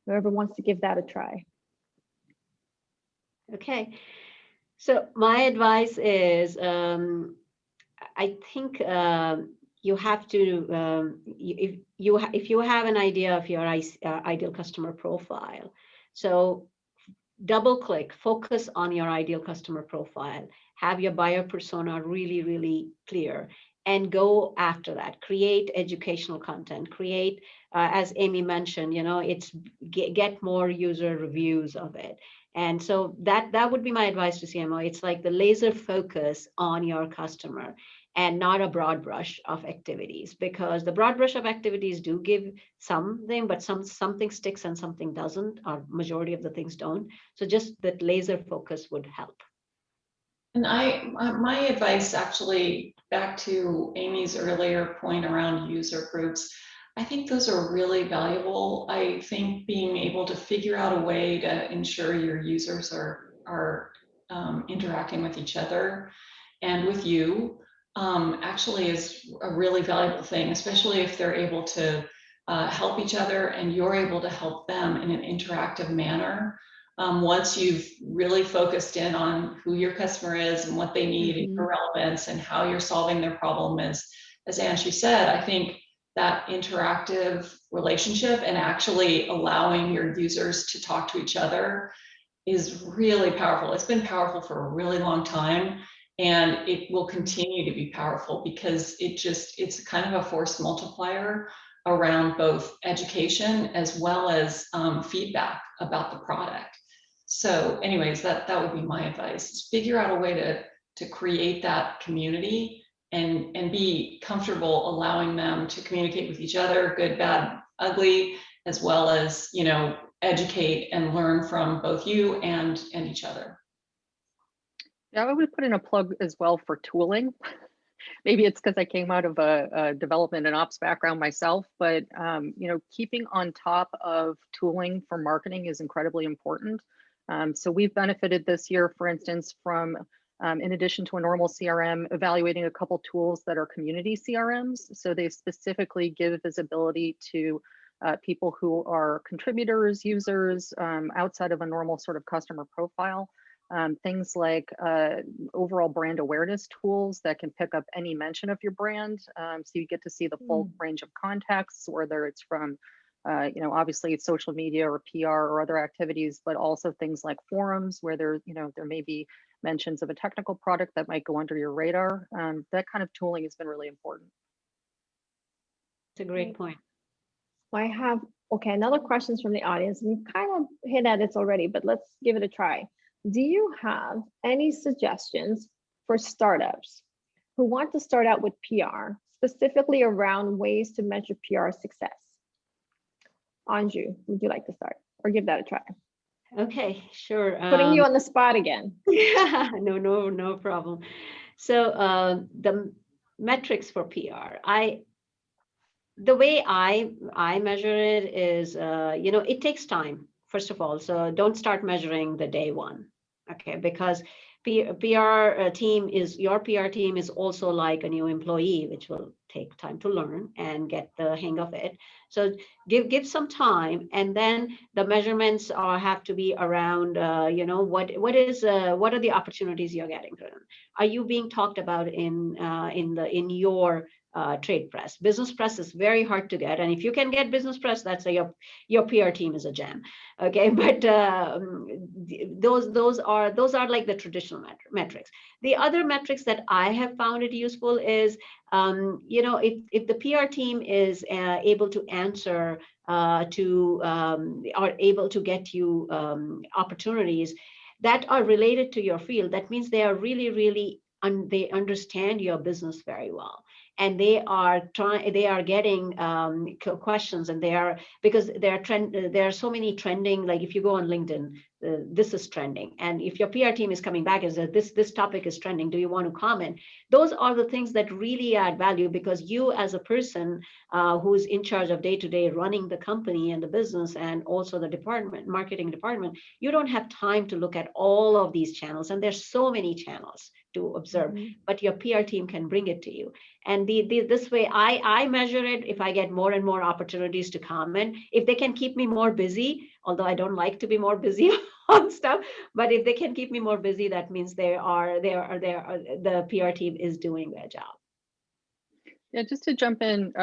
Whoever wants to give that a try. Okay, so my advice is, I think you have to, if you have an idea of your ideal customer profile, so double click, focus on your ideal customer profile, have your buyer persona really, really clear, and go after that. Create educational content, create, as Amy mentioned, it's get more user reviews of it. And so that would be my advice to CMO. It's like the laser focus on your customer and not a broad brush of activities, because the broad brush of activities do give something, but something sticks and something doesn't, or majority of the things don't. So just that laser focus would help. And my advice, actually, back to Amy's earlier point around user groups, I think those are really valuable. I think being able to figure out a way to ensure your users are interacting with each other and with you actually is a really valuable thing, especially if they're able to help each other and you're able to help them in an interactive manner. Once you've really focused in on who your customer is and what they need and your relevance and how you're solving their problem, as Anshie said, I think that interactive relationship and actually allowing your users to talk to each other is really powerful. It's been powerful for a really long time, and it will continue to be powerful because it's kind of a force multiplier around both education as well as feedback about the product. So anyways, that would be my advice, is figure out a way to create that community and be comfortable allowing them to communicate with each other, good, bad, ugly, as well as, educate and learn from both you and each other. Yeah, I would put in a plug as well for tooling. Maybe it's because I came out of a development and ops background myself, but keeping on top of tooling for marketing is incredibly important. So we've benefited this year, for instance, from, in addition to a normal CRM, evaluating a couple tools that are community CRMs. So they specifically give visibility to people who are contributors, users, outside of a normal sort of customer profile. Things like overall brand awareness tools that can pick up any mention of your brand. So you get to see the full range of contexts, whether it's from, obviously it's social media or PR or other activities, but also things like forums where there may be mentions of a technical product that might go under your radar. That kind of tooling has been really important. It's a great point. I have, another questions from the audience. We've kind of hit at it already, but let's give it a try. Do you have any suggestions for startups who want to start out with PR, specifically around ways to measure PR success? Anju, would you like to start or give that a try? Okay, sure. Putting you on the spot again. No problem. So the metrics for PR, the way I measure it is, it takes time, first of all. So don't start measuring the day one, okay? Because your PR team is also like a new employee, which will take time to learn and get the hang of it. So give some time, and then the measurements have to be around, what are the opportunities you're getting from them? Are you being talked about in your trade press? Business press is very hard to get, and if you can get business press, that's your PR team is a gem. Okay, but those are like the traditional metrics. The other metrics that I have found it useful is, if the PR team is able to answer are able to get you opportunities that are related to your field, that means they are really they understand your business very well. And they are getting questions, and because there are so many trending, like if you go on LinkedIn, this is trending. And if your PR team is coming back and says, this topic is trending, do you want to comment? Those are the things that really add value, because you as a person who's in charge of day-to-day running the company and the business, and also the marketing department, you don't have time to look at all of these channels. And there's so many channels to observe, but your PR team can bring it to you. And this way, I measure it. If I get more and more opportunities to comment, if they can keep me more busy, although I don't like to be more busy on stuff, but if they can keep me more busy, that means the PR team is doing their job. Yeah, just to jump in,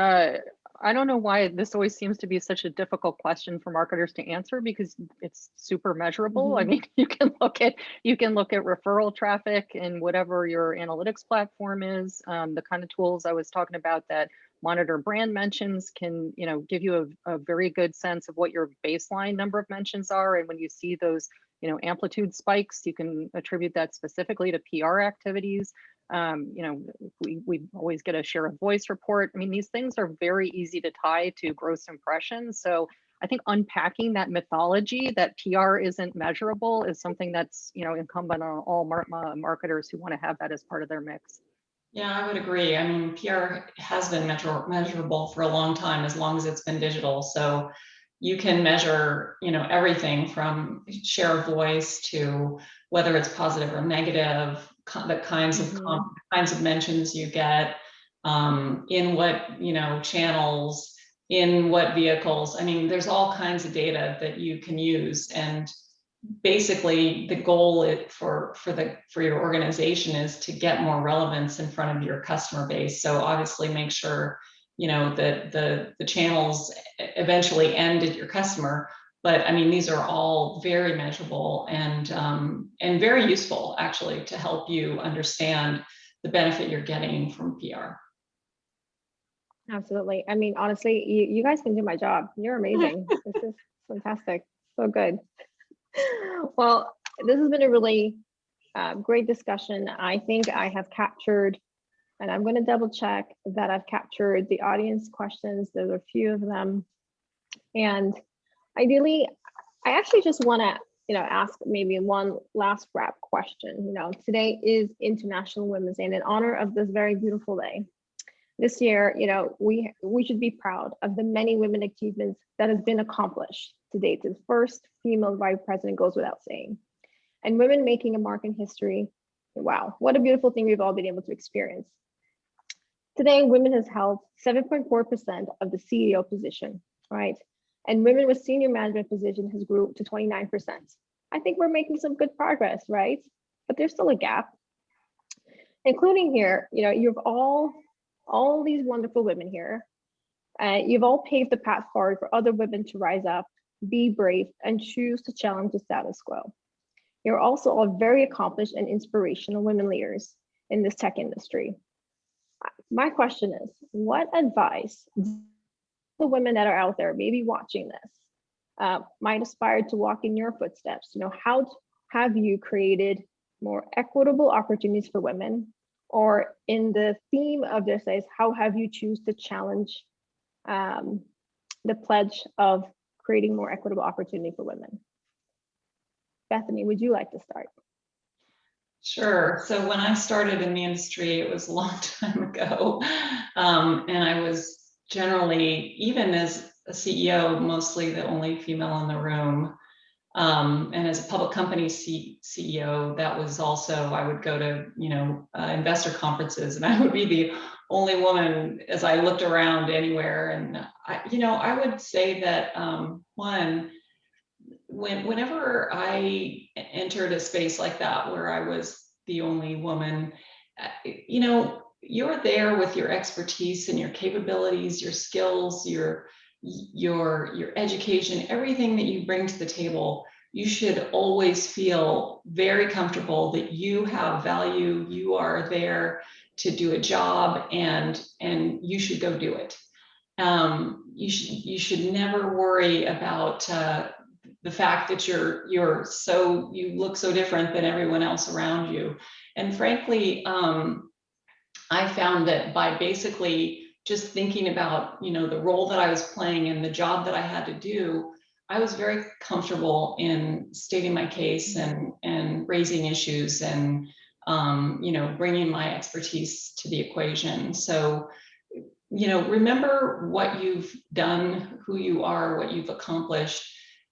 I don't know why this always seems to be such a difficult question for marketers to answer, because it's super measurable. I mean, you can look at referral traffic in whatever your analytics platform is. The kind of tools I was talking about that monitor brand mentions can, give you a very good sense of what your baseline number of mentions are. And when you see those, amplitude spikes, you can attribute that specifically to PR activities. We always get a share of voice report. I mean, these things are very easy to tie to gross impressions. So I think unpacking that mythology that PR isn't measurable is something that's, incumbent on all marketers who want to have that as part of their mix. Yeah, I would agree. I mean, PR has been measurable for a long time, as long as it's been digital. So you can measure, everything from share of voice to whether it's positive or negative, the kinds of mentions you get, in what channels, in what vehicles. I mean, there's all kinds of data that you can use, and basically the goal for your organization is to get more relevance in front of your customer base. So obviously make sure that the channels eventually end at your customer. But I mean, these are all very measurable and very useful, actually, to help you understand the benefit you're getting from PR. Absolutely. I mean, honestly, you guys can do my job. You're amazing. This is fantastic. So good. Well, this has been a really great discussion. I think I have captured, and I'm going to double check that I've captured the audience questions. There's a few of them. And ideally, I actually just want to, ask maybe one last wrap question. Today is International Women's Day, and in honor of this very beautiful day, This year, we should be proud of the many women achievements that has been accomplished to date. The first female vice president goes without saying. And women making a mark in history. Wow, what a beautiful thing we've all been able to experience. Today, women has held 7.4% of the CEO position, right? And women with senior management position has grew to 29%. I think we're making some good progress, right? But there's still a gap. Including here, you've all these wonderful women here. You've all paved the path forward for other women to rise up, be brave, and choose to challenge the status quo. You're also all very accomplished and inspirational women leaders in this tech industry. My question is, what advice do the women that are out there maybe watching this might aspire to walk in your footsteps? How have you created more equitable opportunities for women? Or in the theme of this is, how have you choose to challenge the pledge of creating more equitable opportunity for women? Bethany, would you like to start? Sure. So when I started in the industry, it was a long time ago. And I was generally, even as a CEO, mostly the only female in the room. And as a public company CEO, that was also, I would go to, investor conferences, and I would be the only woman as I looked around anywhere. And I would say that whenever I entered a space like that, where I was the only woman, you're there with your expertise and your capabilities, your skills, your education, everything that you bring to the table. You should always feel very comfortable that you have value, you are there to do a job, and you should go do it. You should never worry about the fact that you look so different than everyone else around you. And frankly, I found that by basically just thinking about, the role that I was playing and the job that I had to do, I was very comfortable in stating my case and raising issues and, bringing my expertise to the equation. So, remember what you've done, who you are, what you've accomplished,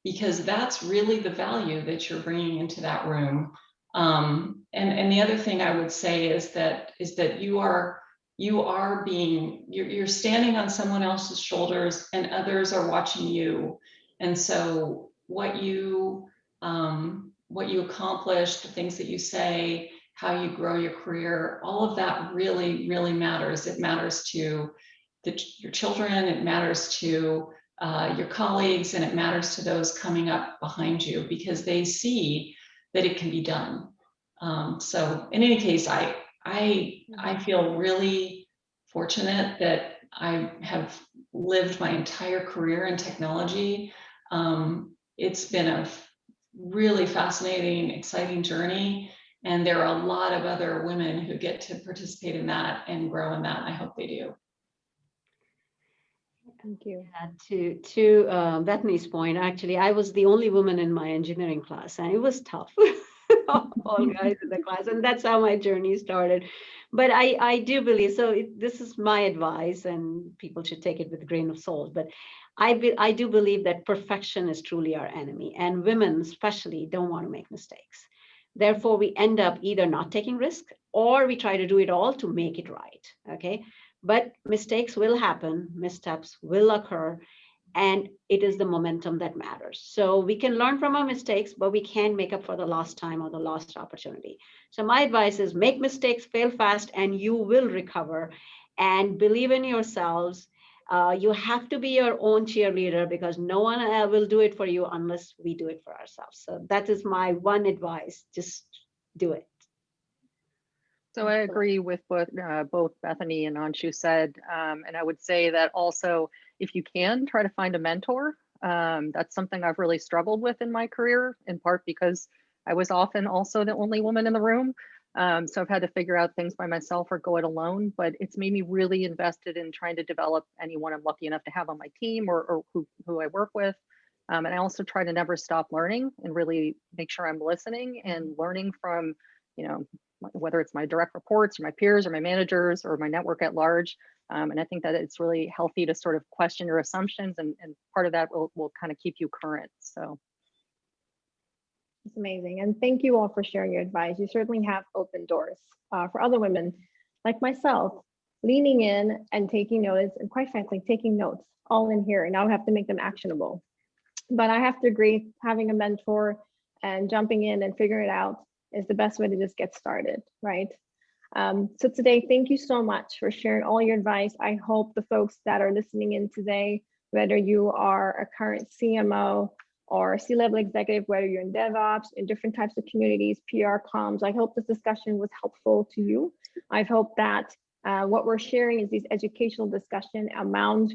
because that's really the value that you're bringing into that room. And the other thing I would say is that you're standing on someone else's shoulders, and others are watching you. And so what you accomplish, the things that you say, how you grow your career, all of that really, really matters. It matters to your children, it matters to your colleagues, and it matters to those coming up behind you, because they see that it can be done. So in any case, I feel really fortunate that I have lived my entire career in technology. It's been a really fascinating, exciting journey. And there are a lot of other women who get to participate in that and grow in that. And I hope they do. Thank you. To Bethany's point, actually, I was the only woman in my engineering class, and it was tough. All guys in the class, and that's how my journey started. But I do believe, so this is my advice, and people should take it with a grain of salt, but I do believe that perfection is truly our enemy, and women especially don't want to make mistakes. Therefore, we end up either not taking risks, or we try to do it all to make it right, okay? But mistakes will happen, missteps will occur, and it is the momentum that matters. So we can learn from our mistakes, but we can't make up for the lost time or the lost opportunity. So my advice is make mistakes, fail fast, and you will recover. And believe in yourselves. You have to be your own cheerleader, because no one will do it for you unless we do it for ourselves. So that is my one advice, just do it. So I agree with what both Bethany and Anshu said. And I would say that also, if you can, try to find a mentor. That's something I've really struggled with in my career, in part because I was often also the only woman in the room. So I've had to figure out things by myself or go it alone, but it's made me really invested in trying to develop anyone I'm lucky enough to have on my team or who I work with. And I also try to never stop learning and really make sure I'm listening and learning from, whether it's my direct reports or my peers or my managers or my network at large. And I think that it's really healthy to sort of question your assumptions, and part of that will kind of keep you current. So. It's amazing. And thank you all for sharing your advice. You certainly have opened doors for other women like myself, leaning in and taking notice, and quite frankly, taking notes all in here. And now I have to make them actionable. But I have to agree, having a mentor and jumping in and figuring it out is the best way to just get started, right? So today, thank you so much for sharing all your advice. I hope the folks that are listening in today, whether you are a current CMO or C-level executive, whether you're in DevOps, in different types of communities, PR, comms, I hope this discussion was helpful to you. I hope that what we're sharing is these educational discussion among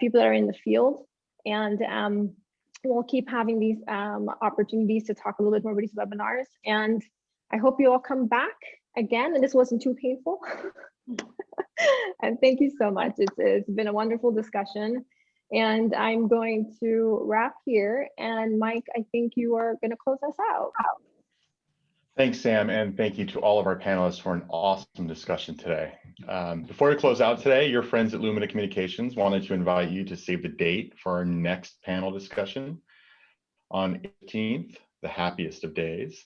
people that are in the field. And we'll keep having these opportunities to talk a little bit more about these webinars. And I hope you all come back again, and this wasn't too painful. And thank you so much. It's been a wonderful discussion. And I'm going to wrap here. And Mike, I think you are going to close us out. Thanks, Sam, and thank you to all of our panelists for an awesome discussion today. Before we close out today, your friends at Lumina Communications wanted to invite you to save the date for our next panel discussion on 18th, the happiest of days.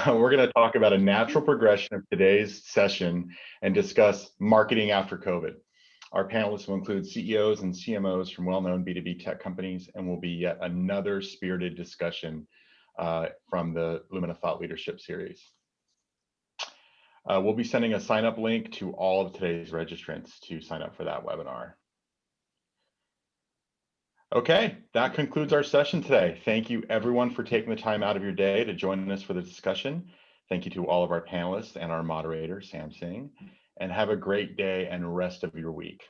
We're going to talk about a natural progression of today's session and discuss marketing after COVID. Our panelists will include CEOs and CMOs from well-known B2B tech companies, and will be yet another spirited discussion from the Lumina Thought Leadership Series. We'll be sending a sign-up link to all of today's registrants to sign up for that webinar. Okay, that concludes our session today. Thank you everyone for taking the time out of your day to join us for the discussion. Thank you to all of our panelists and our moderator, Sam Singh, and have a great day and rest of your week.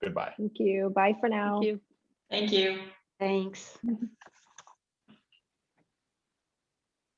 Goodbye. Thank you. Bye for now. Thank you. Thank you. Thanks.